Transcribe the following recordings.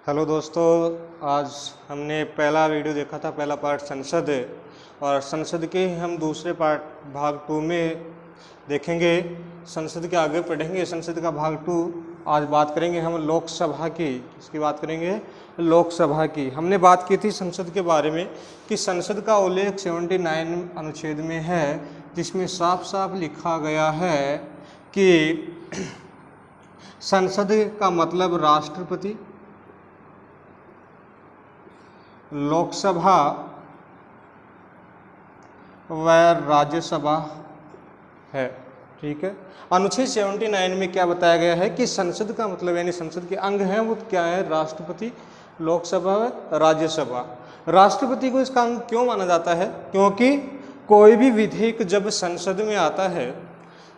Hello दोस्तों, आज हमने पहला वीडियो देखा था, पहला पार्ट संसद है और संसद के हम दूसरे पार्ट भाग 2 में देखेंगे। संसद के आगे पढ़ेंगे। संसद का भाग 2 आज बात करेंगे हम लोकसभा की। इसकी बात करेंगे लोकसभा की। हमने बात की थी संसद के बारे में कि संसद का उल्लेख 79 अनुच्छेद में है, जिसमें साफ साफ लिखा गया है कि संसद का मतलब राष्ट्रपति, लोकसभा व राज्यसभा है। ठीक है। अनुच्छेद 79 में क्या बताया गया है कि संसद का मतलब यानी संसद के अंग हैं वो क्या है? राष्ट्रपति, लोकसभा व राज्यसभा। राष्ट्रपति को इसका अंग क्यों माना जाता है? क्योंकि कोई भी विधेयक जब संसद में आता है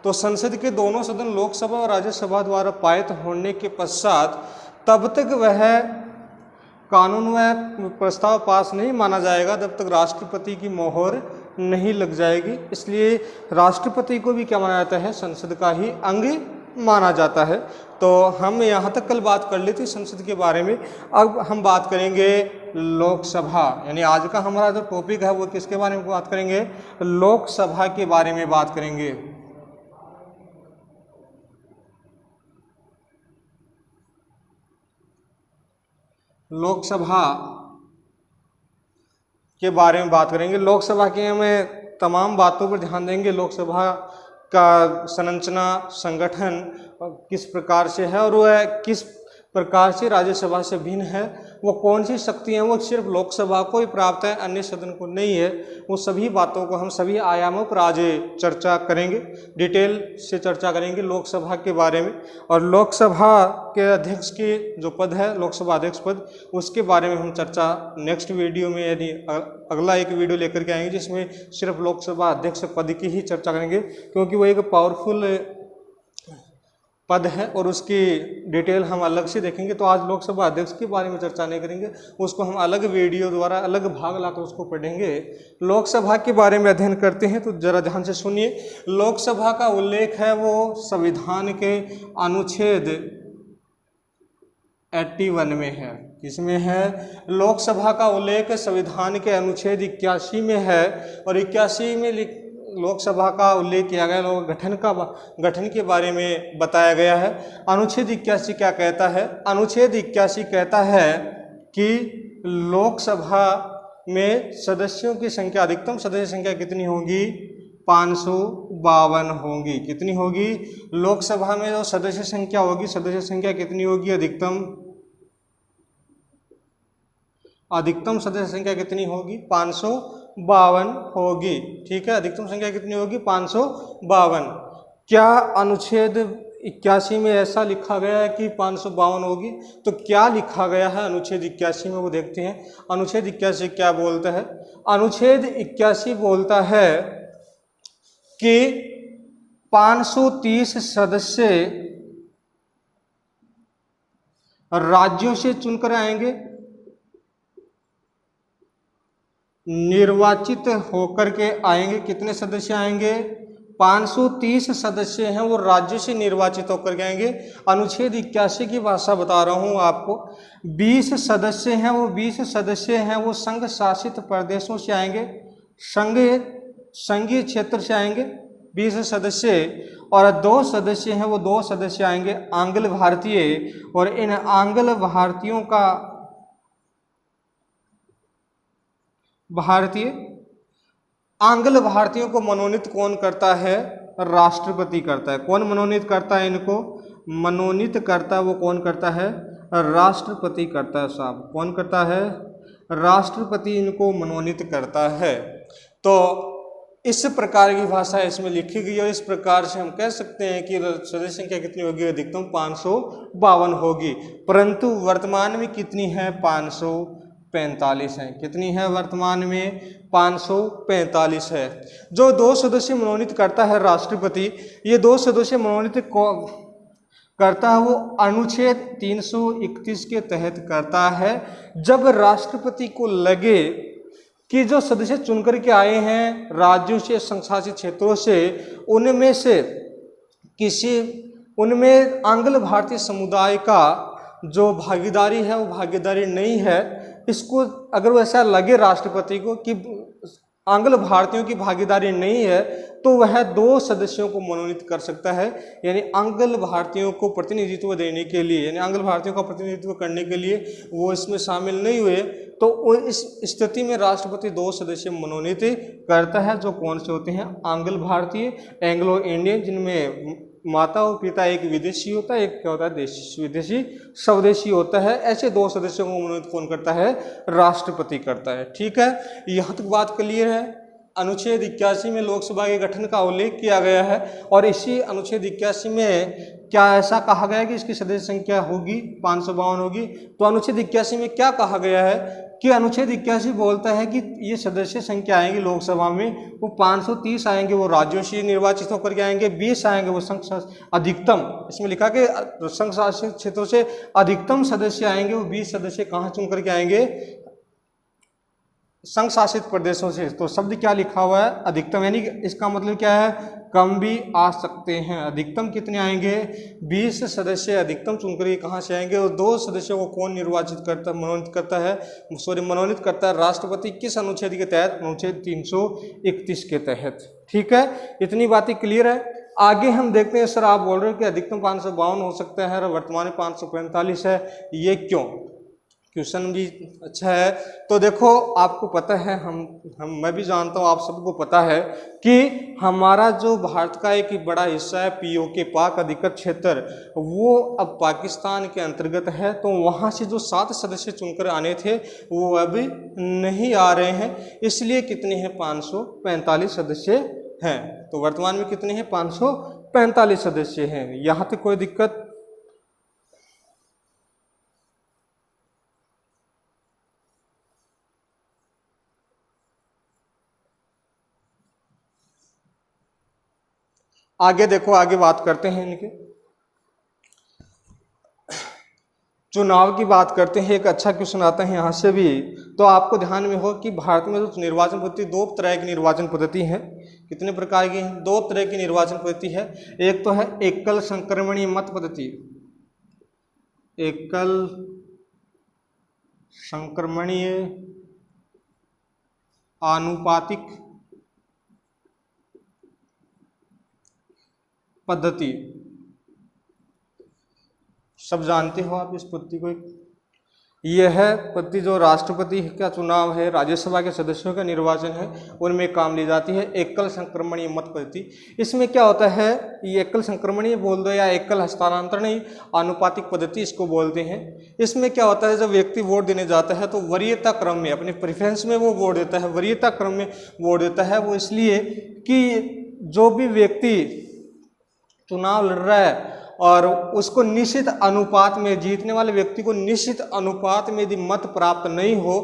तो संसद के दोनों सदन लोकसभा और राज्यसभा द्वारा पारित होने के पश्चात तब तक वह कानून व प्रस्ताव पास नहीं माना जाएगा जब तक राष्ट्रपति की मोहर नहीं लग जाएगी। इसलिए राष्ट्रपति को भी क्या माना जाता है? संसद का ही अंग माना जाता है। तो हम यहाँ तक कल बात कर ली थी संसद के बारे में। अब हम बात करेंगे लोकसभा, यानी आज का हमारा जो टॉपिक है वो किसके बारे में बात करेंगे? लोकसभा के बारे में बात करेंगे। लोकसभा के बारे में बात करेंगे। लोकसभा के हमें तमाम बातों पर ध्यान देंगे। लोकसभा का संरचना, संगठन किस प्रकार से है और वह किस प्रकार से राज्यसभा से भिन्न है, वो कौन सी शक्ति हैं वो सिर्फ लोकसभा को ही प्राप्त है, अन्य सदन को नहीं है। वो सभी बातों को हम सभी आयामों पर आज चर्चा करेंगे, डिटेल से चर्चा करेंगे लोकसभा के बारे में। और लोकसभा के अध्यक्ष के जो पद है, लोकसभा अध्यक्ष पद, उसके बारे में हम चर्चा नेक्स्ट वीडियो में यानी अगला एक वीडियो लेकर के आएंगे जिसमें सिर्फ लोकसभा अध्यक्ष पद की ही चर्चा करेंगे, क्योंकि वो एक पावरफुल पद है और उसकी डिटेल हम अलग से देखेंगे। तो आज लोकसभा अध्यक्ष के बारे में चर्चा नहीं करेंगे, उसको हम अलग वीडियो द्वारा अलग भाग लाकर उसको पढ़ेंगे। लोकसभा के बारे में अध्ययन करते हैं तो जरा ध्यान से सुनिए। लोकसभा का उल्लेख है वो संविधान के अनुच्छेद 81 में है। किसमें है? लोकसभा का उल्लेख संविधान के अनुच्छेद 81 में है और 81 में लोकसभा का उल्लेख किया गया। गठन के बारे में बताया गया है। अनुच्छेद 81 क्या कहता है? अनुच्छेद 81 कहता है कि लोकसभा में सदस्यों की संख्या, अधिकतम सदस्य संख्या कितनी होगी? 552 होगी। कितनी होगी? लोकसभा में जो सदस्य संख्या होगी, सदस्य संख्या कितनी होगी? अधिकतम सदस्य संख्या कितनी होगी? 552 होगी। ठीक है, अधिकतम संख्या कितनी होगी? 552। क्या अनुच्छेद 81 में ऐसा लिखा गया है कि 552 होगी? तो क्या लिखा गया है अनुच्छेद 81 में वो देखते हैं। अनुच्छेद 81 क्या बोलता है? अनुच्छेद 81 बोलता है कि 530 सदस्य राज्यों से चुनकर आएंगे, निर्वाचित होकर के आएंगे। कितने सदस्य आएंगे? 530 सदस्य हैं वो राज्य से निर्वाचित होकर के आएंगे। अनुच्छेद 81 की भाषा बता रहा हूं आपको। 20 सदस्य हैं वो संघ शासित प्रदेशों से आएंगे, संघीय क्षेत्र से आएंगे 20 सदस्य, और 2 सदस्य हैं वो 2 सदस्य आएंगे आंग्ल भारतीय। और इन आंग्ल भारतीयों को मनोनीत कौन करता है? राष्ट्रपति करता है। कौन मनोनीत करता है इनको? मनोनीत करता वो कौन करता है? राष्ट्रपति करता है साहब। कौन करता है? राष्ट्रपति इनको मनोनीत करता है। तो इस प्रकार की भाषा इसमें लिखी गई और इस प्रकार से हम कह सकते हैं कि सदस्य संख्या कितनी होगी? अधिकतम 552 होगी। परंतु वर्तमान में कितनी है? 545 है। कितनी है वर्तमान में? 545 है। जो 2 सदस्य मनोनीत करता है राष्ट्रपति, ये 2 सदस्य मनोनीत करता है वो अनुच्छेद 331 के तहत करता है। जब राष्ट्रपति को लगे कि जो सदस्य चुनकर के आए हैं राज्यों से, संशासित क्षेत्रों से, उनमें आंग्ल भारतीय समुदाय का जो भागीदारी है वो भागीदारी नहीं है। इसको अगर वो ऐसा लगे राष्ट्रपति को कि आंग्ल भारतीयों की भागीदारी नहीं है, तो वह 2 सदस्यों को मनोनीत कर सकता है। यानी आंग्ल भारतीयों को प्रतिनिधित्व देने के लिए, यानी आंग्ल भारतीयों का प्रतिनिधित्व करने के लिए वो इसमें शामिल नहीं हुए, तो वो इस स्थिति में राष्ट्रपति 2 सदस्य मनोनीत करता है, जो कौन से होते हैं? आंग्ल भारतीय, एंग्लो इंडियन, जिनमें माता और पिता एक विदेशी होता है, एक क्या होता है? विदेशी स्वदेशी होता है। ऐसे 2 सदस्यों को मनोनीत कौन करता है? राष्ट्रपति करता है। ठीक है, यहाँ तक बात क्लियर है। अनुच्छेद 81 में लोकसभा के गठन का उल्लेख किया गया है, और इसी अनुच्छेद 81 में क्या ऐसा कहा गया है कि इसकी सदस्य संख्या होगी 552 होगी? तो अनुच्छेद 81 में क्या कहा गया है कि अनुच्छेद 81 बोलता है कि ये सदस्य संख्या आएंगी लोकसभा में, वो 530 आएंगे वो राज्यों से निर्वाचित होकर के आएंगे, 20 आएंगे वो संघ अधिकतम, इसमें लिखा कि संघ शासित क्षेत्रों से अधिकतम सदस्य आएंगे, वो 20 सदस्य कहाँ चुन करके आएंगे? संघ शासित प्रदेशों से। तो शब्द क्या लिखा हुआ है? अधिकतम, यानी इसका मतलब क्या है? कम भी आ सकते हैं। अधिकतम कितने आएंगे? 20 सदस्य अधिकतम चुनकर ये कहाँ से आएंगे? और 2 सदस्यों को कौन निर्वाचित करता, मनोनीत करता है? मनोनीत करता है राष्ट्रपति। किस अनुच्छेद के तहत? अनुच्छेद 331 के तहत। ठीक है, इतनी बातें क्लियर है। आगे हम देखते हैं। सर आप बोल रहे हो कि अधिकतम 552 हो सकता है और वर्तमान में 545 है, ये क्यों? क्वेश्चन भी अच्छा है। तो देखो, आपको पता है, मैं भी जानता हूँ, आप सबको पता है कि हमारा जो भारत का एक बड़ा हिस्सा है पीओके, पाक अधिकृत क्षेत्र, वो अब पाकिस्तान के अंतर्गत है। तो वहाँ से जो 7 सदस्य चुनकर आने थे वो अब नहीं आ रहे हैं, इसलिए कितने हैं? 545 सदस्य हैं। तो वर्तमान में कितने हैं? 545 सदस्य हैं। यहाँ तक कोई दिक्कत? आगे देखो, आगे बात करते हैं इनके चुनाव की बात करते हैं। एक अच्छा क्वेश्चन आता है यहाँ से भी। तो आपको ध्यान में हो कि भारत में जो निर्वाचन पद्धति, 2 तरह की निर्वाचन पद्धति है। कितने प्रकार की हैं? 2 तरह की निर्वाचन पद्धति है। एक तो है एकल संक्रमणीय मत पद्धति, एकल संक्रमणीय आनुपातिक पद्धति। सब जानते हो आप इस पद्धति को। यह है पद्धति जो राष्ट्रपति का चुनाव है, राज्यसभा के सदस्यों का निर्वाचन है, उनमें काम ली जाती है। एकल संक्रमणीय मत पद्धति। इसमें क्या होता है? ये एकल संक्रमणीय बोल दो या एकल हस्तांतरणीय आनुपातिक पद्धति इसको बोलते हैं। इसमें क्या होता है? जब व्यक्ति वोट देने जाता है तो वरीयता क्रम में, अपने प्रेफरेंस में वो वोट देता है, वरीयता क्रम में वोट देता है। वो इसलिए कि जो भी व्यक्ति चुनाव लड़ रहा है और उसको निश्चित अनुपात में, जीतने वाले व्यक्ति को निश्चित अनुपात में यदि मत प्राप्त नहीं हो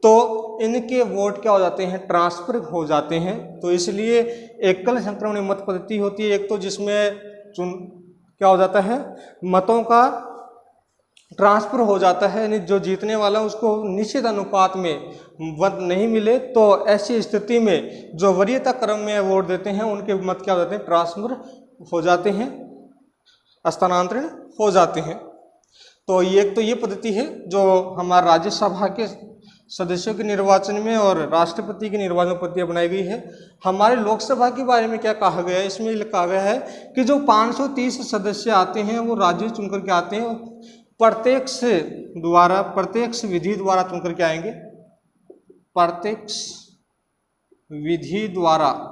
तो इनके वोट क्या हो जाते हैं? ट्रांसफर हो जाते हैं। तो इसलिए एकल संक्रमणीय मत पद्धति होती है एक तो, जिसमें क्या हो जाता है? मतों का ट्रांसफर हो जाता है, यानी जो जीतने वाला उसको निश्चित अनुपात में मत नहीं मिले, तो ऐसी स्थिति में जो वरीयता क्रम में वोट देते हैं उनके मत क्या हो जाते हैं? ट्रांसफर हो जाते हैं, हस्तांतरण हो जाते हैं। तो ये पद्धति है जो हमारे राज्यसभा के सदस्यों के निर्वाचन में और राष्ट्रपति के निर्वाचन पद्धति बनाई गई है। हमारे लोकसभा के बारे में क्या कहा गया है? इसमें कहा गया है कि जो 530 सदस्य आते हैं वो राज्य चुन करके आते हैं, प्रत्यक्ष विधि द्वारा चुन करके आएंगे। प्रत्यक्ष विधि द्वारा,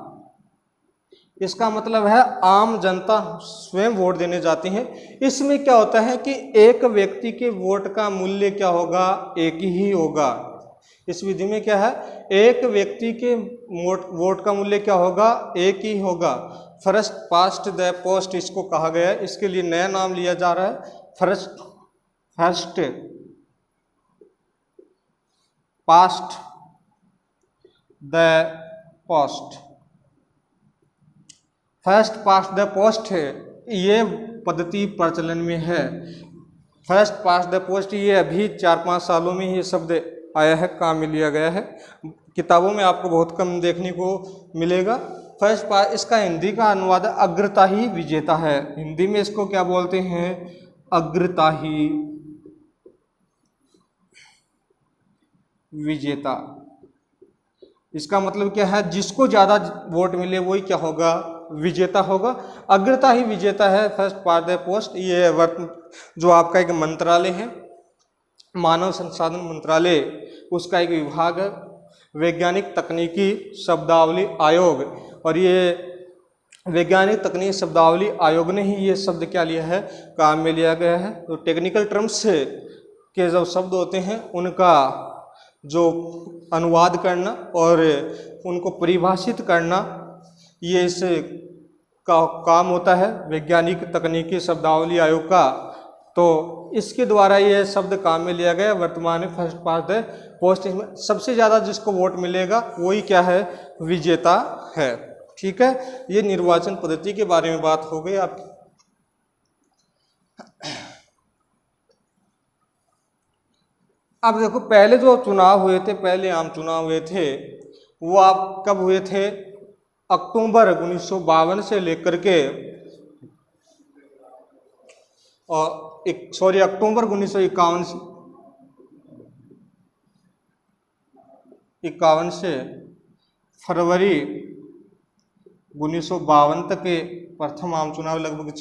इसका मतलब है आम जनता स्वयं वोट देने जाती है। इसमें क्या होता है कि एक व्यक्ति के वोट का मूल्य क्या होगा? एक ही होगा। इस विधि में क्या है? एक व्यक्ति के वोट का मूल्य क्या होगा? एक ही होगा। फर्स्ट पास्ट द पोस्ट इसको कहा गया है। इसके लिए नया नाम लिया जा रहा है, first past the post. First past the post है, ये पद्धति प्रचलन में है। फर्स्ट पास्ट द पोस्ट, ये अभी 4-5 सालों में ये शब्द आया है, काम में लिया गया है। किताबों में आपको बहुत कम देखने को मिलेगा। फर्स्ट पास्ट, इसका हिंदी का अनुवाद अग्रता ही विजेता है। हिंदी में इसको क्या बोलते हैं? अग्रता ही विजेता। इसका मतलब क्या है, जिसको ज़्यादा वोट मिले वही क्या होगा, विजेता होगा। अग्रता ही विजेता है, फर्स्ट पार द पोस्ट। ये जो आपका एक मंत्रालय है, मानव संसाधन मंत्रालय, उसका एक विभाग है, वैज्ञानिक तकनीकी शब्दावली आयोग। और ये वैज्ञानिक तकनीकी शब्दावली आयोग ने ही ये शब्द क्या लिया है, काम में लिया गया है। तो टेक्निकल टर्म्स के जो शब्द होते हैं उनका जो अनुवाद करना और उनको परिभाषित करना, ये इस का काम होता है वैज्ञानिक तकनीकी शब्दावली आयोग का। तो इसके द्वारा ये शब्द काम में लिया गया। वर्तमान में फर्स्ट पास द पोस्ट, इसमें सबसे ज़्यादा जिसको वोट मिलेगा वही क्या है, विजेता है। ठीक है, ये निर्वाचन पद्धति के बारे में बात हो गई आपकी। अब देखो, पहले जो चुनाव हुए थे, पहले आम चुनाव हुए थे, वो आप कब हुए थे, अक्टूबर 1952 से लेकर के और अक्टूबर 1951 से फरवरी 1952 तक के प्रथम आम चुनाव, लगभग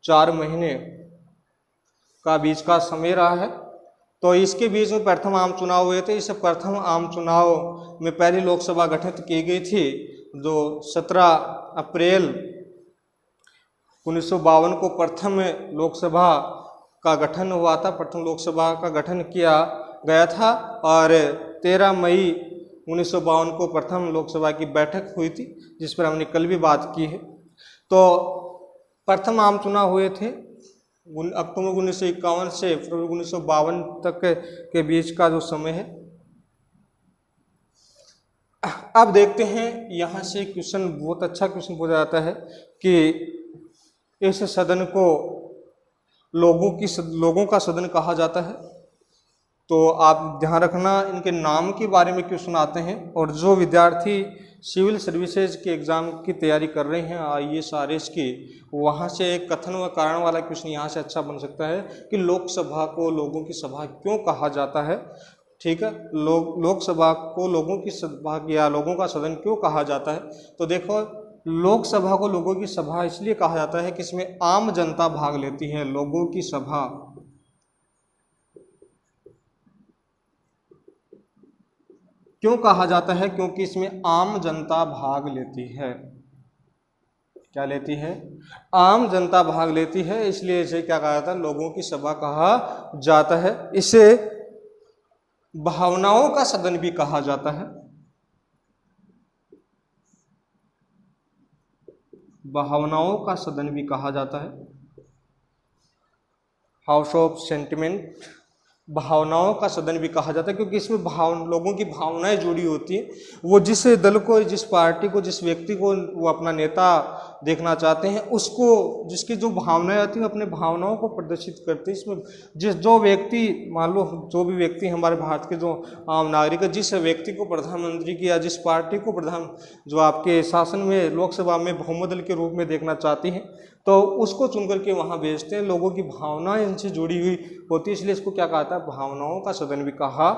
4 महीने का बीच का समय रहा है। तो इसके बीच में प्रथम आम चुनाव हुए थे। इस प्रथम आम चुनाव में पहली लोकसभा गठित की गई थी, जो 17 अप्रैल 1952 को प्रथम लोकसभा का गठन हुआ था, प्रथम लोकसभा का गठन किया गया था। और 13 मई 1952 को प्रथम लोकसभा की बैठक हुई थी, जिस पर हमने कल भी बात की है। तो प्रथम आम चुनाव हुए थे अक्टूबर 1951 से फरवरी 1952 तक के बीच का जो समय है। अब देखते हैं, यहाँ से क्वेश्चन, बहुत अच्छा क्वेश्चन पूछा जाता है कि इस सदन को लोगों का सदन कहा जाता है। तो आप ध्यान रखना, इनके नाम के बारे में क्वेश्चन आते हैं। और जो विद्यार्थी सिविल सर्विसेज के एग्ज़ाम की तैयारी कर रहे हैं, IAS RS की, वहाँ से एक कथन व कारण वाला क्वेश्चन यहाँ से अच्छा बन सकता है कि लोकसभा को लोगों की सभा क्यों कहा जाता है। ठीक है, लोकसभा को लोगों की सभा या लोगों का सदन क्यों कहा जाता है। तो देखो, लोकसभा को लोगों की सभा इसलिए कहा जाता है कि इसमें आम जनता भाग लेती है। लोगों की सभा क्यों कहा जाता है, क्योंकि इसमें आम जनता भाग लेती है। क्या लेती है, आम जनता भाग लेती है, इसलिए इसे क्या कहा जाता है, लोगों की सभा कहा जाता है। इसे भावनाओं का सदन भी कहा जाता है। भावनाओं का सदन भी कहा जाता है, हाउस ऑफ सेंटिमेंट, भावनाओं का सदन भी कहा जाता है, क्योंकि इसमें लोगों की भावनाएं जुड़ी होती हैं। वो जिस दल को, जिस पार्टी को, जिस व्यक्ति को वो अपना नेता देखना चाहते हैं, उसको, जिसकी जो भावनाएं आती हैं, अपने भावनाओं को प्रदर्शित करते हैं। इसमें जो व्यक्ति, मान लो जो भी व्यक्ति हमारे भारत के जो आम नागरिक है, जिस व्यक्ति को प्रधानमंत्री की या जिस पार्टी को जो आपके शासन में लोकसभा में बहुमत दल के रूप में देखना चाहती है, तो उसको चुन करके वहाँ भेजते हैं। लोगों की भावनाएं इनसे जुड़ी हुई होती है, इसलिए इसको क्या कहता है, भावनाओं का सदन भी कहा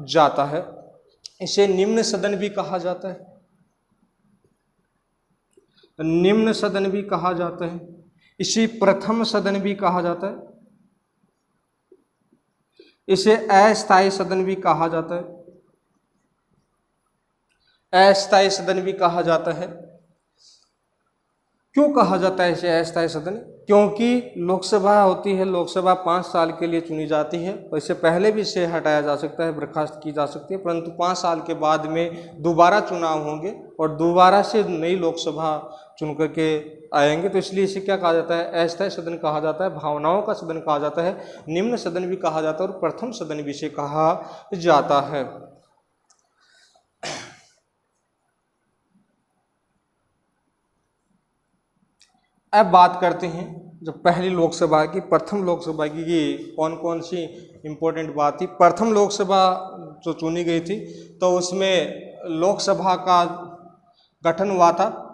जाता है। इसे निम्न सदन भी कहा जाता है, निम्न सदन भी कहा जाता है। इसे प्रथम सदन भी कहा जाता है। इसे अस्थायी सदन भी कहा जाता है, अस्थायी सदन भी कहा जाता है। क्यों कहा जाता है इसे अस्थायी सदन, क्योंकि लोकसभा होती है, लोकसभा 5 साल के लिए चुनी जाती है। और इससे पहले भी इसे हटाया जा सकता है, बर्खास्त की जा सकती है, परंतु 5 साल के बाद में दोबारा चुनाव होंगे और दोबारा से नई लोकसभा चुन करके आएंगे। तो इसलिए इसे क्या कहा जाता है, अस्थायी सदन कहा जाता है, भावनाओं का सदन कहा जाता है, निम्न सदन भी कहा जाता है और प्रथम सदन भी इसे कहा जाता है। अब बात करते हैं जो पहली लोकसभा की, प्रथम लोकसभा की कौन कौन सी इम्पोर्टेंट बात थी। प्रथम लोकसभा जो चुनी गई थी, तो उसमें लोकसभा का गठन हुआ था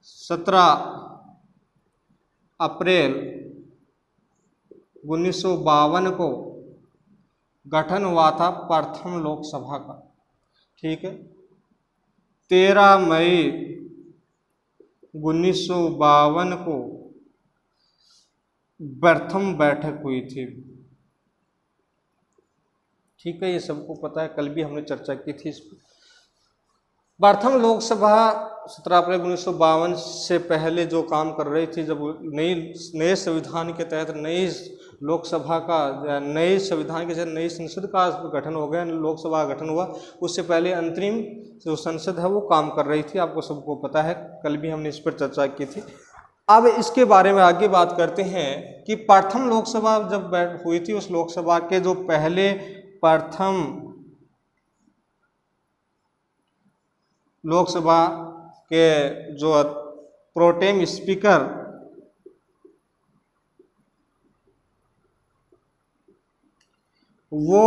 17 अप्रैल 1952 को गठन हुआ था प्रथम लोकसभा का। ठीक है, 13 मई 1952 को प्रथम बैठक हुई थी। ठीक है, ये सबको पता है, कल भी हमने चर्चा की थी इस पर। प्रथम लोकसभा 17 अप्रैल 1952 से पहले जो काम कर रही थी, जब नए संविधान के तहत नई लोकसभा का, नए संविधान के तहत नई संसद का गठन हो गया, लोकसभा का गठन हुआ, उससे पहले अंतरिम जो संसद है वो काम कर रही थी, आपको सबको पता है, कल भी हमने इस पर चर्चा की थी। अब इसके बारे में आगे बात करते हैं कि प्रथम लोकसभा जब हुई थी, उस लोकसभा के जो पहले प्रथम लोकसभा के जो प्रोटेम स्पीकर वो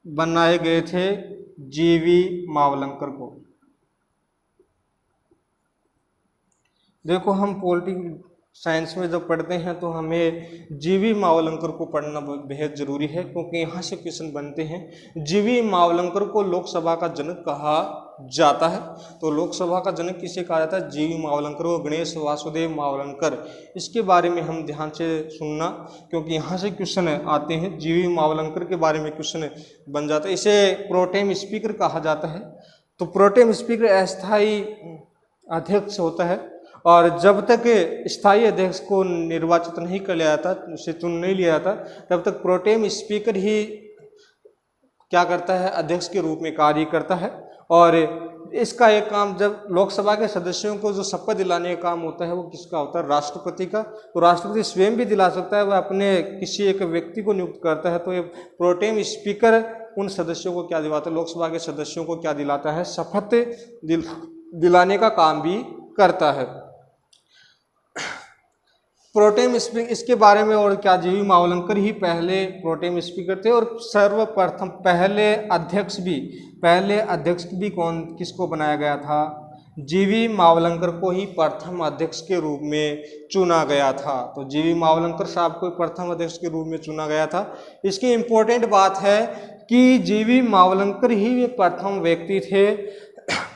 बनाए गए थे जीवी मावलंकर को। देखो, हम पॉलिटिकल साइंस में जब पढ़ते हैं तो हमें जीवी मावलंकर को पढ़ना बेहद जरूरी है, क्योंकि यहाँ से क्वेश्चन बनते हैं। जीवी मावलंकर को लोकसभा का जनक कहा जाता है, तो लोकसभा का जनक किसे कहा जाता है? जीवी मावलंकर को, गणेश वासुदेव मावलंकर। इसके बारे में हम ध्यान से सुनना, क्योंकि यहाँ से क्वेश्चन आते हैं, जीवी मावलंकर के बारे में क्वेश्चन बन जाता है। इसे प्रोटेम स्पीकर कहा जाता है। तो प्रोटेम स्पीकर अस्थायी अध्यक्ष होता है, और जब तक स्थायी अध्यक्ष को निर्वाचित नहीं कर लिया जाता, उसे चुन नहीं लिया जाता, तब तक प्रोटेम स्पीकर ही क्या करता है? अध्यक्ष के रूप में कार्य करता है। और इसका एक काम, जब लोकसभा के सदस्यों को जो शपथ दिलाने का काम होता है, वो किसका होता है? राष्ट्रपति का। तो राष्ट्रपति स्वयं भी दिला सकता है, वह अपने किसी एक व्यक्ति को नियुक्त करता है। तो ये प्रोटेम स्पीकर उन सदस्यों को क्या दिलाता है? लोकसभा के सदस्यों को क्या दिलाता है? शपथ दिलाने का काम भी करता है। प्रोटेम स्पीकर, इसके बारे में और क्या, जीवी मावलंकर ही पहले प्रोटेम स्पीकर थे, और सर्वप्रथम पहले अध्यक्ष भी किसको बनाया गया था? जीवी मावलंकर को ही प्रथम अध्यक्ष के रूप में चुना गया था। तो जीवी मावलंकर साहब को प्रथम अध्यक्ष के रूप में चुना गया था। इसकी इम्पोर्टेंट बात है कि जीवी मावलंकर ही वे प्रथम व्यक्ति थे,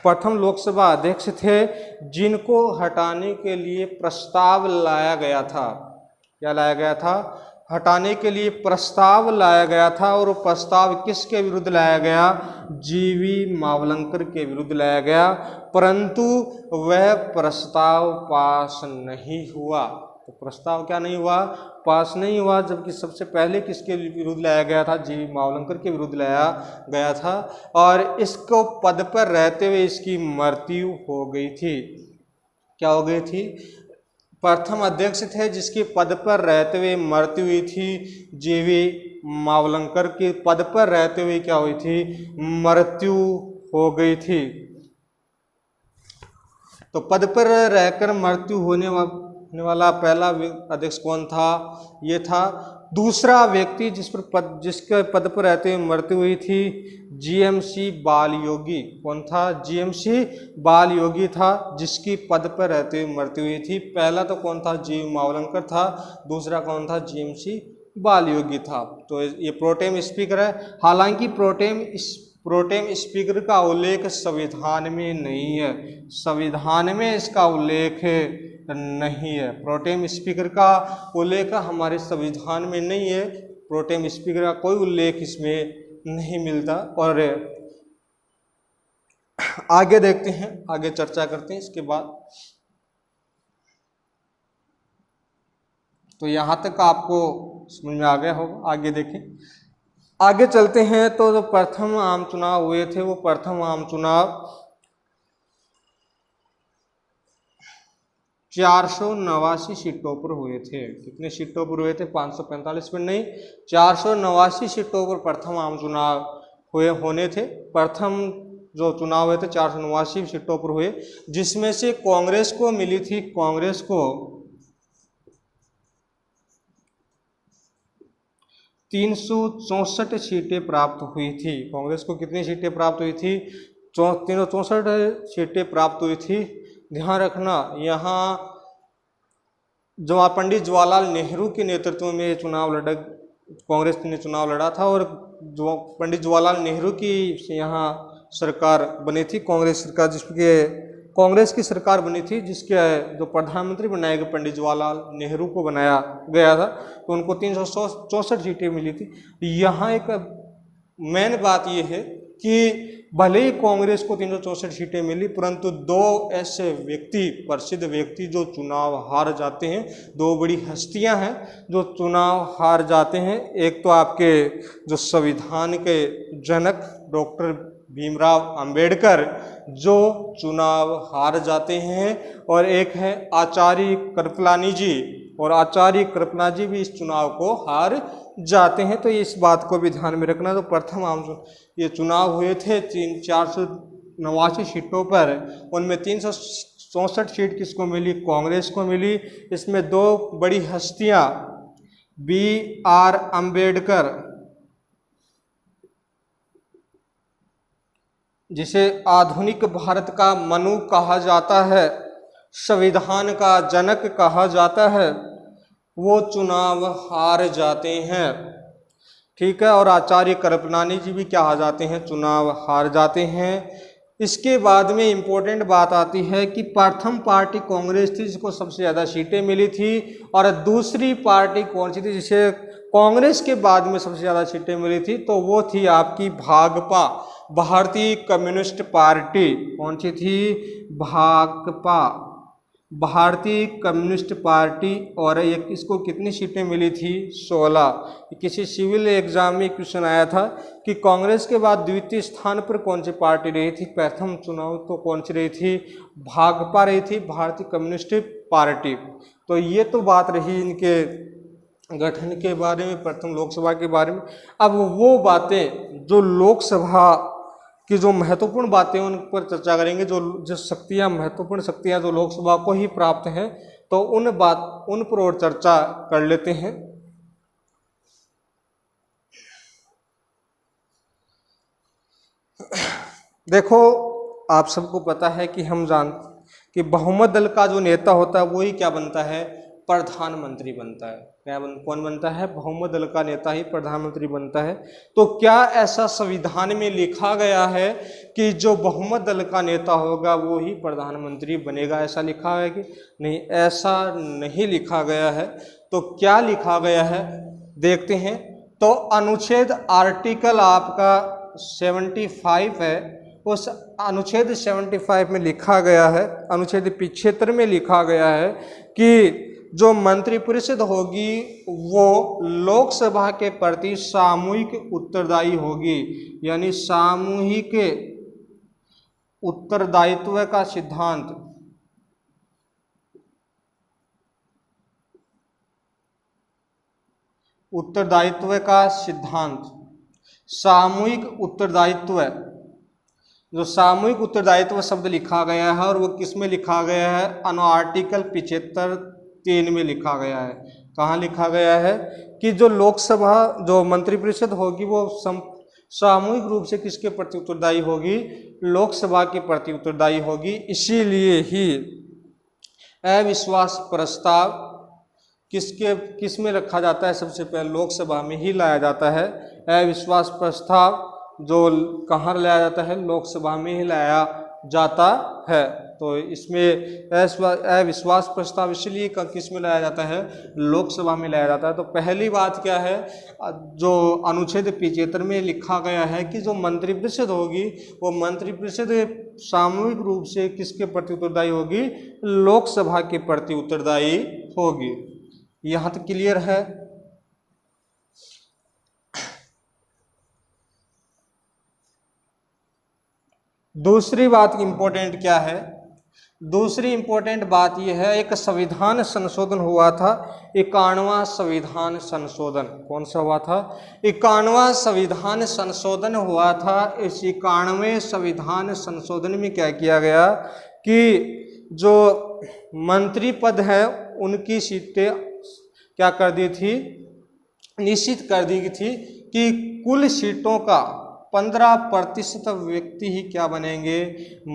प्रथम लोकसभा अध्यक्ष थे, जिनको हटाने के लिए प्रस्ताव लाया गया था। क्या लाया गया था? हटाने के लिए प्रस्ताव लाया गया था। और वो प्रस्ताव किसके विरुद्ध लाया गया? जीवी मावलंकर के विरुद्ध लाया गया, परंतु वह प्रस्ताव पास नहीं हुआ। तो प्रस्ताव क्या नहीं हुआ? पास नहीं हुआ। जबकि सबसे पहले किसके विरुद्ध लाया गया था? जीवी मावलंकर के विरुद्ध लाया गया था, और इसको पद पर रहते हुए इसकी मृत्यु हो गई थी। क्या हो गई थी? प्रथम अध्यक्ष थे जिसके पद पर रहते हुए मृत्यु हुई थी। जीवी मावलंकर के पद पर रहते हुए क्या हुई थी? मृत्यु हो गई थी। तो पद पर रहकर मृत्यु होने वाला पहला अध्यक्ष कौन था? ये था। दूसरा व्यक्ति जिसके पद पर रहते हुए मृत्यु हुई थी, जीएमसी बालयोगी। कौन था? जीएमसी बालयोगी था, जिसकी पद पर रहते हुए मृत्यु हुई थी। पहला तो कौन था? जीवी मावलंकर था। दूसरा कौन था? जीएमसी बालयोगी था। तो ये प्रोटेम स्पीकर है। हालांकि प्रोटेम स्पीकर का उल्लेख संविधान में नहीं है, संविधान में इसका उल्लेख नहीं है। प्रोटेम स्पीकर का उल्लेख हमारे संविधान में नहीं है। प्रोटेम स्पीकर का कोई उल्लेख इसमें नहीं मिलता। और आगे देखते हैं, आगे चर्चा करते हैं इसके बाद। तो यहाँ तक आपको समझ में आ गया होगा। आगे देखें, आगे चलते हैं। तो जो प्रथम आम चुनाव हुए थे, वो प्रथम आम चुनाव 489 सीटों पर हुए थे। कितने सीटों पर हुए थे? 545 पर नहीं, 489 सीटों पर प्रथम आम चुनाव होने थे। प्रथम जो चुनाव हुए थे 489 सीटों पर हुए, जिसमें से कांग्रेस को मिली थी, कांग्रेस को 364 सीटें प्राप्त हुई थी। कांग्रेस को कितनी सीटें प्राप्त हुई थी? 364 सीटें प्राप्त हुई थी। ध्यान रखना, यहाँ पंडित जवाहरलाल नेहरू के नेतृत्व में चुनाव कांग्रेस ने चुनाव लड़ा था और जो पंडित जवाहरलाल नेहरू की यहाँ सरकार बनी थी, कांग्रेस सरकार, जिसके कांग्रेस की सरकार बनी थी, जिसके जो प्रधानमंत्री बनाए गए पंडित जवाहरलाल नेहरू को बनाया गया था, तो उनको 364 सीटें मिली थी। यहाँ एक मेन बात ये है कि भले ही कांग्रेस को 364 सीटें मिली, परंतु दो ऐसे व्यक्ति, प्रसिद्ध व्यक्ति जो चुनाव हार जाते हैं, दो बड़ी हस्तियां हैं जो चुनाव हार जाते हैं। एक तो आपके जो संविधान के जनक डॉक्टर भीमराव अंबेडकर जो चुनाव हार जाते हैं, और एक है आचार्य कृपलानी जी, और आचार्य कृपलानी जी भी इस चुनाव को हार जाते हैं। तो इस बात को भी ध्यान में रखना। तो प्रथम ये चुनाव हुए थे 489 सीटों पर, उनमें 364 सीट किसको मिली? कांग्रेस को मिली। इसमें दो बड़ी हस्तियां BR अंबेडकर, जिसे आधुनिक भारत का मनु कहा जाता है, संविधान का जनक कहा जाता है, वो चुनाव हार जाते हैं, ठीक है। और आचार्य कृपलानी जी भी क्या हार जाते हैं? चुनाव हार जाते हैं। इसके बाद में इम्पोर्टेंट बात आती है कि प्रथम पार्टी कांग्रेस थी जिसको सबसे ज़्यादा सीटें मिली थी, और दूसरी पार्टी कौन सी थी जिसे कांग्रेस के बाद में सबसे ज़्यादा सीटें मिली थी? तो वो थी आपकी भाकपा, भारतीय कम्युनिस्ट पार्टी। कौन सी थी? भाकपा, भारतीय कम्युनिस्ट पार्टी। और एक इसको कितनी सीटें मिली थी? 16। किसी सिविल एग्जाम में क्वेश्चन आया था कि कांग्रेस के बाद द्वितीय स्थान पर कौन सी पार्टी रही थी? प्रथम चुनाव तो कौन सी रही थी? भाकपा रही थी, भारतीय कम्युनिस्ट पार्टी। तो ये तो बात रही इनके गठन के बारे में, प्रथम लोकसभा के बारे में। अब वो बातें जो लोकसभा की जो महत्वपूर्ण बातें उन पर चर्चा करेंगे, जो शक्तियां, महत्वपूर्ण शक्तियां जो लोकसभा को ही प्राप्त हैं, तो उन पर और चर्चा कर लेते हैं। देखो, आप सबको पता है कि हम जानते कि बहुमत दल का जो नेता होता है वही क्या बनता है? प्रधानमंत्री बनता है। कौन बनता है? बहुमत दल का नेता ही प्रधानमंत्री बनता है। तो क्या ऐसा संविधान में लिखा गया है कि जो बहुमत दल का नेता होगा वो ही प्रधानमंत्री बनेगा? ऐसा लिखा है कि नहीं? ऐसा नहीं लिखा गया है। तो क्या लिखा गया है देखते हैं। तो अनुच्छेद आर्टिकल आपका 75 है, उस अनुच्छेद 75 में लिखा गया है, अनुच्छेद 75 में लिखा गया है कि जो मंत्रिपरिषद होगी वो लोकसभा के प्रति सामूहिक उत्तरदायी होगी, यानी सामूहिक उत्तरदायित्व का सिद्धांत, उत्तरदायित्व का सिद्धांत, सामूहिक उत्तरदायित्व। जो सामूहिक उत्तरदायित्व शब्द लिखा गया है और वो किस में लिखा गया है? आर्टिकल 75(3) में लिखा गया है। कहाँ लिखा गया है? कि जो लोकसभा, जो मंत्रिपरिषद होगी वो सामूहिक रूप से किसके प्रति उत्तरदायी होगी? लोकसभा के प्रति उत्तरदायी होगी। इसीलिए ही अविश्वास प्रस्ताव किस में रखा जाता है? सबसे पहले लोकसभा में ही लाया जाता है। अविश्वास प्रस्ताव जो कहाँ लाया जाता है? लोकसभा में ही लाया जाता है। तो इसमें अविश्वास प्रस्ताव इसलिए किस में लाया जाता है? लोकसभा में लाया जाता है। तो पहली बात क्या है? जो अनुच्छेद 75 में लिखा गया है कि जो मंत्रिपरिषद होगी वो मंत्रिपरिषद सामूहिक रूप से किसके प्रति उत्तरदायी होगी? लोकसभा के प्रति उत्तरदायी होगी। यहाँ तक क्लियर है? दूसरी बात इंपॉर्टेंट क्या है? दूसरी इंपॉर्टेंट बात यह है, एक संविधान संशोधन हुआ था, 51वां संविधान संशोधन। कौन सा हुआ था? 51वां संविधान संशोधन हुआ था। इस 91वें संविधान संशोधन में क्या किया गया कि जो मंत्री पद है उनकी सीटें क्या कर दी थी? निश्चित कर दी थी कि कुल सीटों का 15% व्यक्ति ही क्या बनेंगे,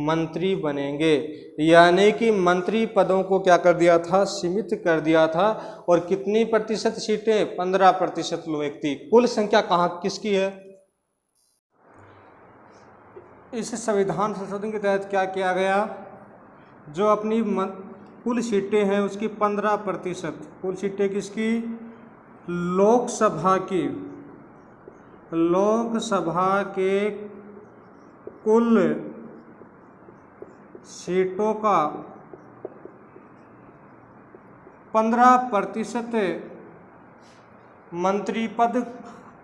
मंत्री बनेंगे। यानी कि मंत्री पदों को क्या कर दिया था, सीमित कर दिया था। और कितनी प्रतिशत सीटें, 15% व्यक्ति। कुल संख्या कहाँ किसकी है? इस संविधान संशोधन के तहत क्या किया गया, जो अपनी कुल सीटें हैं उसकी 15%, कुल सीटें किसकी, लोकसभा की, लोकसभा के कुल सीटों का 15% मंत्री पद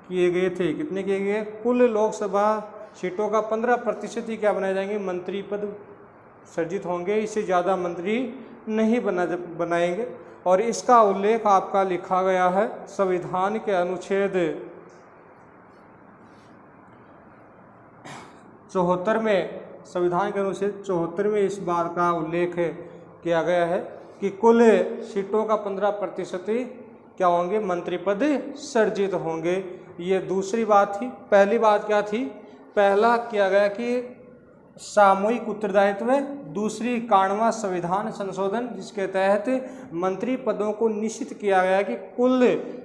किए गए थे। कितने किए गए? कुल लोकसभा सीटों का 15% ही क्या बनाए जाएंगे, मंत्री पद सृजित होंगे। इससे ज़्यादा मंत्री नहीं बनाएंगे। और इसका उल्लेख आपका लिखा गया है संविधान के अनुच्छेद 74 में, संविधान के अनुच्छेद 74 में इस बात का उल्लेख किया गया है कि कुल सीटों का 15% ही क्या होंगे, मंत्री पद सृजित होंगे। ये दूसरी बात थी। पहली बात क्या थी? पहला किया गया कि सामूहिक उत्तरदायित्व, दूसरी 91वां संविधान संशोधन जिसके तहत मंत्री पदों को निश्चित किया गया कि कुल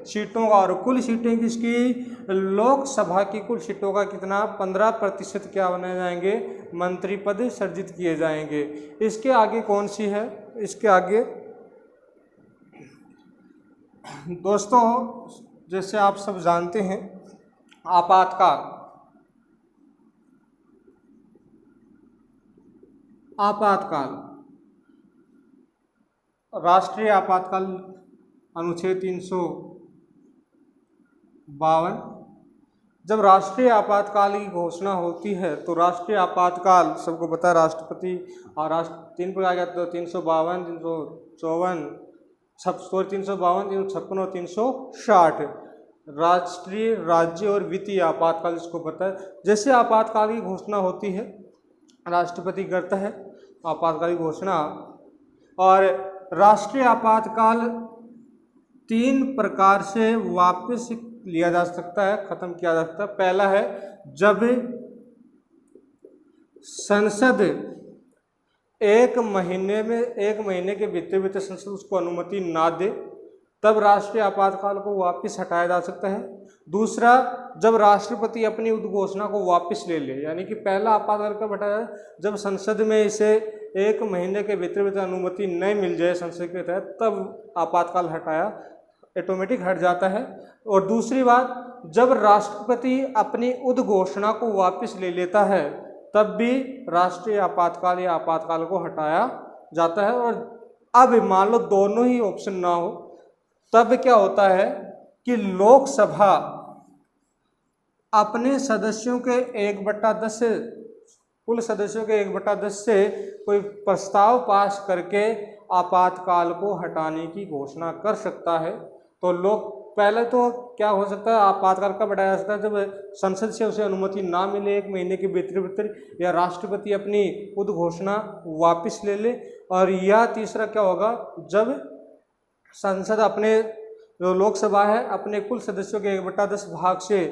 सीटों का, और कुल सीटें किसकी, लोकसभा की कुल सीटों का कितना, 15% क्या बनाए जाएंगे, मंत्री पद सृजित किए जाएंगे। इसके आगे कौन सी है? इसके आगे दोस्तों जैसे आप सब जानते हैं, आपातकाल, आपातकाल, राष्ट्रीय आपातकाल अनुच्छेद 352। जब राष्ट्रीय आपातकाल की घोषणा होती है तो राष्ट्रीय आपातकाल सबको पता है, राष्ट्रपति और 3 प्रकार का, तो 352, 354, 352, 356 और 360 राष्ट्रीय, राज्य और वित्तीय आपातकाल जिसको पता है। जैसे आपातकाल की घोषणा होती है, राष्ट्रपति करता है आपातकाल की घोषणा। और राष्ट्रीय आपातकाल 3 प्रकार से वापस लिया जा सकता है, खत्म किया जा सकता है। पहला है जब संसद 1 महीने के बीते संसद उसको अनुमति ना दे, तब राष्ट्रीय आपातकाल को वापस हटाया जा सकता है। दूसरा, जब राष्ट्रपति अपनी उद्घोषणा को वापस ले ले, यानी कि पहला आपातकाल कब हटाया जाए, जब संसद में इसे 1 महीने के भीतर अनुमति नहीं मिल जाए संसद के तहत, तब आपातकाल हटाया, ऑटोमेटिक हट जाता है। और दूसरी बात, जब राष्ट्रपति अपनी उद्घोषणा को वापस ले लेता है, तब भी राष्ट्रीय आपातकाल या आपातकाल को हटाया जाता है। और अब मान लो दोनों ही ऑप्शन ना हो, तब क्या होता है कि लोकसभा अपने सदस्यों के 1/10 से, कुल सदस्यों के 1/10 से कोई प्रस्ताव पास करके आपातकाल को हटाने की घोषणा कर सकता है। तो लोग पहले तो क्या हो सकता है, आपातकाल कब हटाया जा सकता है, जब संसद से उसे अनुमति ना मिले 1 महीने के भीतर, या राष्ट्रपति अपनी उद्घोषणा वापस ले ले। और या तीसरा क्या होगा, जब संसद अपने, जो लोकसभा है, अपने कुल सदस्यों के 1/10 भाग से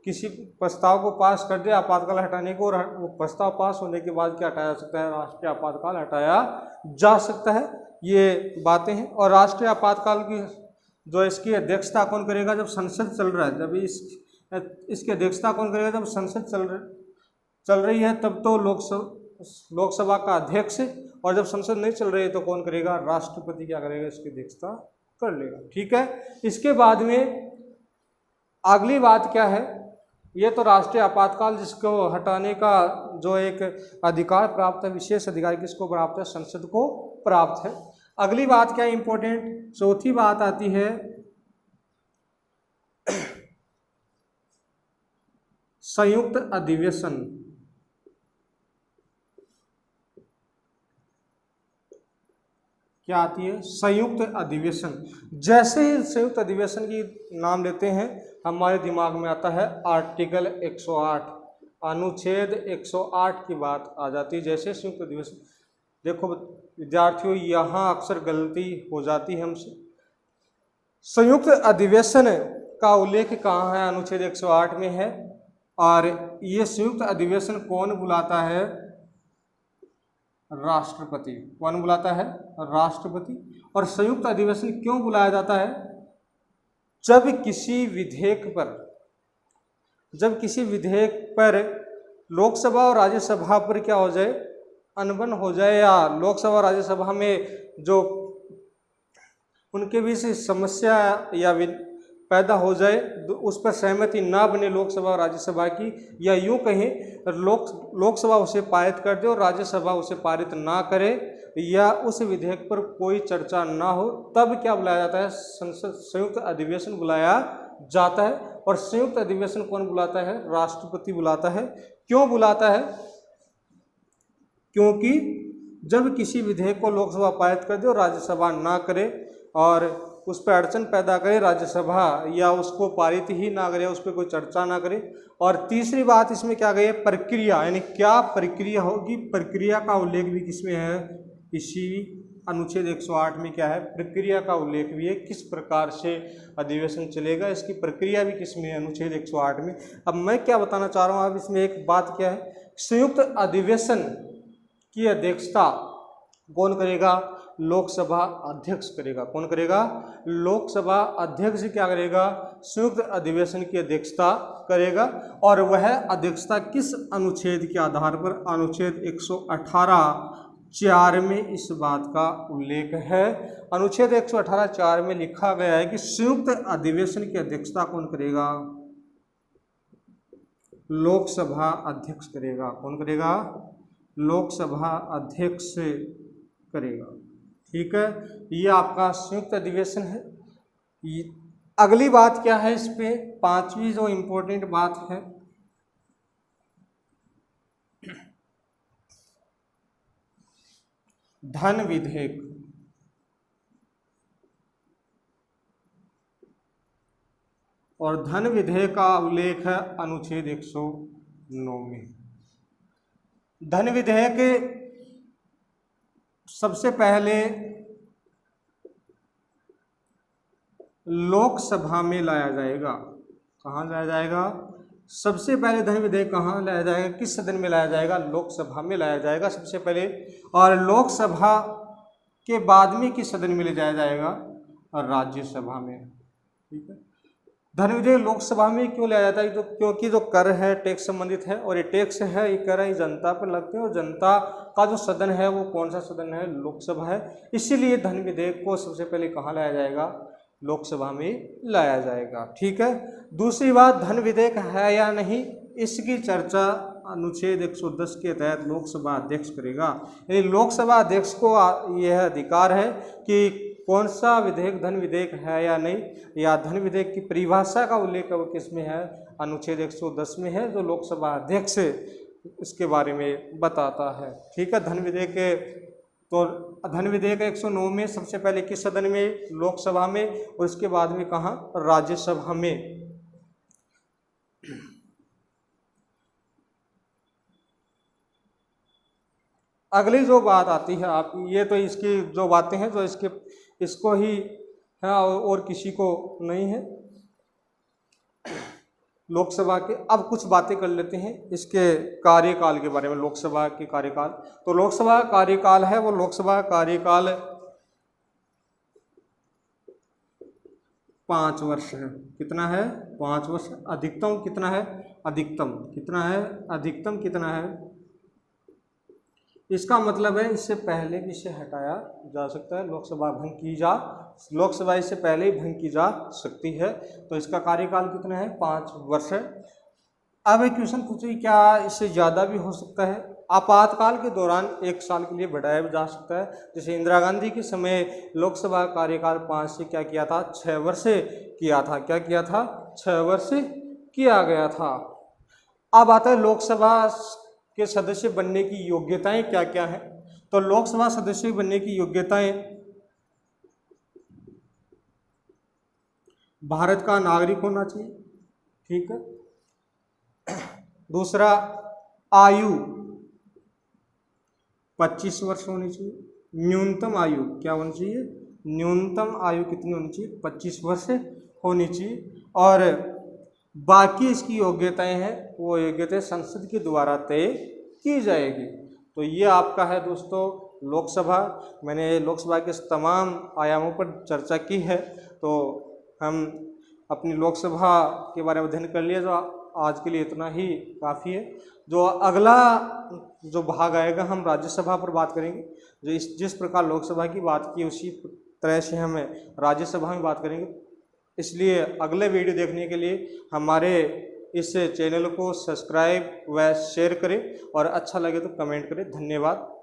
किसी प्रस्ताव को पास कर दे आपातकाल हटाने को, और वो प्रस्ताव पास होने के बाद क्या हटाया जा सकता है, राष्ट्रीय आपातकाल हटाया जा सकता है। ये बातें हैं। और राष्ट्रीय आपातकाल की जो इसकी अध्यक्षता कौन करेगा, जब संसद चल रहा है, जब इसकी अध्यक्षता कौन करेगा, जब संसद चल रही है, तब तो लोकसभा का अध्यक्ष, और जब संसद नहीं चल रही है तो कौन करेगा, राष्ट्रपति क्या करेगा, इसकी अध्यक्षता कर लेगा। ठीक है। इसके बाद में अगली बात क्या है, ये तो राष्ट्रीय आपातकाल जिसको हटाने का जो एक अधिकार प्राप्त है, विशेष अधिकार किसको प्राप्त है, संसद को प्राप्त है। अगली बात क्या इंपॉर्टेंट, चौथी बात आती है संयुक्त अधिवेशन। क्या आती है, संयुक्त अधिवेशन। जैसे ही संयुक्त अधिवेशन की नाम लेते हैं, हमारे दिमाग में आता है आर्टिकल 108, अनुच्छेद 108 की बात आ जाती है। जैसे संयुक्त अधिवेशन, देखो विद्यार्थियों, यहाँ अक्सर गलती हो जाती है हमसे। संयुक्त अधिवेशन का उल्लेख कहाँ है, अनुच्छेद 108 में है। और ये संयुक्त अधिवेशन कौन बुलाता है? राष्ट्रपति। कौन बुलाता है? राष्ट्रपति। और संयुक्त अधिवेशन क्यों बुलाया जाता है? जब किसी विधेयक पर लोकसभा और राज्यसभा पर क्या हो जाए, अनबन हो जाए, या लोकसभा और राज्यसभा में जो उनके बीच समस्या या पैदा हो जाए, उस पर सहमति ना बने लोकसभा और राज्यसभा की, या यूँ कहें लोकसभा उसे पारित कर दे और राज्यसभा उसे पारित ना करे, या उस विधेयक पर कोई चर्चा ना हो, तब क्या बुलाया जाता है? संयुक्त अधिवेशन बुलाया जाता है। और संयुक्त अधिवेशन कौन बुलाता है? राष्ट्रपति बुलाता है। क्यों बुलाता है? क्योंकि जब किसी विधेयक को लोकसभा पारित कर दे और राज्यसभा ना करे और उस पर अड़चन पैदा करे राज्यसभा, या उसको पारित ही ना करे, उस पर कोई चर्चा ना करे। और तीसरी बात इसमें क्या गई है? प्रक्रिया, यानी क्या प्रक्रिया होगी, प्रक्रिया का उल्लेख भी किसमें है? इसी अनुच्छेद 108 में क्या है? प्रक्रिया का उल्लेख भी है। किस प्रकार से अधिवेशन चलेगा, इसकी प्रक्रिया भी किसमें है? अनुच्छेद 108 में। अब मैं क्या बताना चाह रहा हूँ, अब इसमें एक बात क्या है, संयुक्त अधिवेशन की अध्यक्षता कौन करेगा? लोकसभा अध्यक्ष करेगा। कौन करेगा? लोकसभा अध्यक्ष क्या करेगा? संयुक्त अधिवेशन की अध्यक्षता करेगा। और वह अध्यक्षता किस अनुच्छेद के आधार पर? अनुच्छेद 118(4) में इस बात का उल्लेख है। अनुच्छेद 118(4) में लिखा गया है कि संयुक्त अधिवेशन की अध्यक्षता कौन करेगा? लोकसभा अध्यक्ष करेगा। कौन करेगा? लोकसभा अध्यक्ष करेगा। ठीक है, ये आपका संयुक्त अधिवेशन है। अगली बात क्या है इस पे? पांचवी जो इम्पोर्टेंट बात है, धन विधेयक। और धन विधेयक का उल्लेख है अनुच्छेद 109 में। धन विधेयक सबसे पहले लोकसभा में लाया जाएगा। कहाँ लाया जाएगा? सबसे पहले धन विधेयक कहाँ लाया जाएगा? किस सदन में लाया जाएगा? लोकसभा में लाया जाएगा सबसे पहले। और लोकसभा के बाद में किस सदन में ले जाया जाएगा? और राज्यसभा में। ठीक है, धन विधेयक लोकसभा में क्यों लाया जाता है? तो क्योंकि जो कर है टैक्स संबंधित है, और ये टैक्स है, ये कर है, ये जनता पर लगते हैं, और जनता का जो सदन है वो कौन सा सदन है? लोकसभा है। इसीलिए धन विधेयक को सबसे पहले कहाँ लाया जाएगा? लोकसभा में लाया जाएगा। ठीक है, दूसरी बात, धन विधेयक है या नहीं, इसकी चर्चा अनुच्छेद 110 के तहत लोकसभा अध्यक्ष करेगा। यानी लोकसभा अध्यक्ष को यह अधिकार है कि कौन सा विधेयक धन विधेयक है या नहीं, या धन विधेयक की परिभाषा का उल्लेख किसमें है? अनुच्छेद 110 में है, जो लोकसभा अध्यक्ष इसके बारे में बताता है। ठीक है, धन विधेयक तो धन विधेयक 109 में सबसे पहले किस सदन में? लोकसभा में, और उसके बाद में कहाँ? राज्यसभा में। अगली जो बात आती है, आप ये तो इसकी जो बातें हैं जो इसको ही है और किसी को नहीं है लोकसभा के। अब कुछ बातें कर लेते हैं इसके कार्यकाल के बारे में। लोकसभा के कार्यकाल, तो लोकसभा कार्यकाल है वो लोकसभा कार्यकाल 5 वर्ष है। कितना है? 5 वर्ष। अधिकतम कितना है? अधिकतम कितना है? अधिकतम कितना है? इसका मतलब है इससे पहले भी इसे हटाया जा सकता है। लोकसभा इससे पहले ही भंग की जा सकती है। तो इसका कार्यकाल कितना है? 5 वर्ष है। अब एक क्वेश्चन पूछिए, क्या इससे ज़्यादा भी हो सकता है? आपातकाल के दौरान 1 साल के लिए बढ़ाया जा सकता है। जैसे इंदिरा गांधी के समय लोकसभा कार्यकाल 5 से क्या किया था? 6 वर्ष किया था। क्या किया था? 6 वर्ष किया गया था। अब आता है लोकसभा के सदस्य बनने की योग्यताएं क्या क्या हैं। तो लोकसभा सदस्य बनने की योग्यताएं, भारत का नागरिक होना चाहिए। ठीक है, दूसरा, आयु 25 वर्ष होनी चाहिए। न्यूनतम आयु क्या होनी चाहिए? न्यूनतम आयु कितनी होनी चाहिए? 25 वर्ष होनी चाहिए। और बाकी इसकी योग्यताएं हैं वो योग्यताएं संसद के द्वारा तय की जाएगी। तो ये आपका है दोस्तों लोकसभा। मैंने लोकसभा के तमाम आयामों पर चर्चा की है। तो हम अपनी लोकसभा के बारे में अध्ययन कर लिया, जो आज के लिए इतना ही काफ़ी है। जो अगला जो भाग आएगा हम राज्यसभा पर बात करेंगे। जो जिस प्रकार लोकसभा की बात की उसी तरह से हमें राज्यसभा में बात करेंगे। इसलिए अगले वीडियो देखने के लिए हमारे इस चैनल को सब्सक्राइब व शेयर करें और अच्छा लगे तो कमेंट करें। धन्यवाद।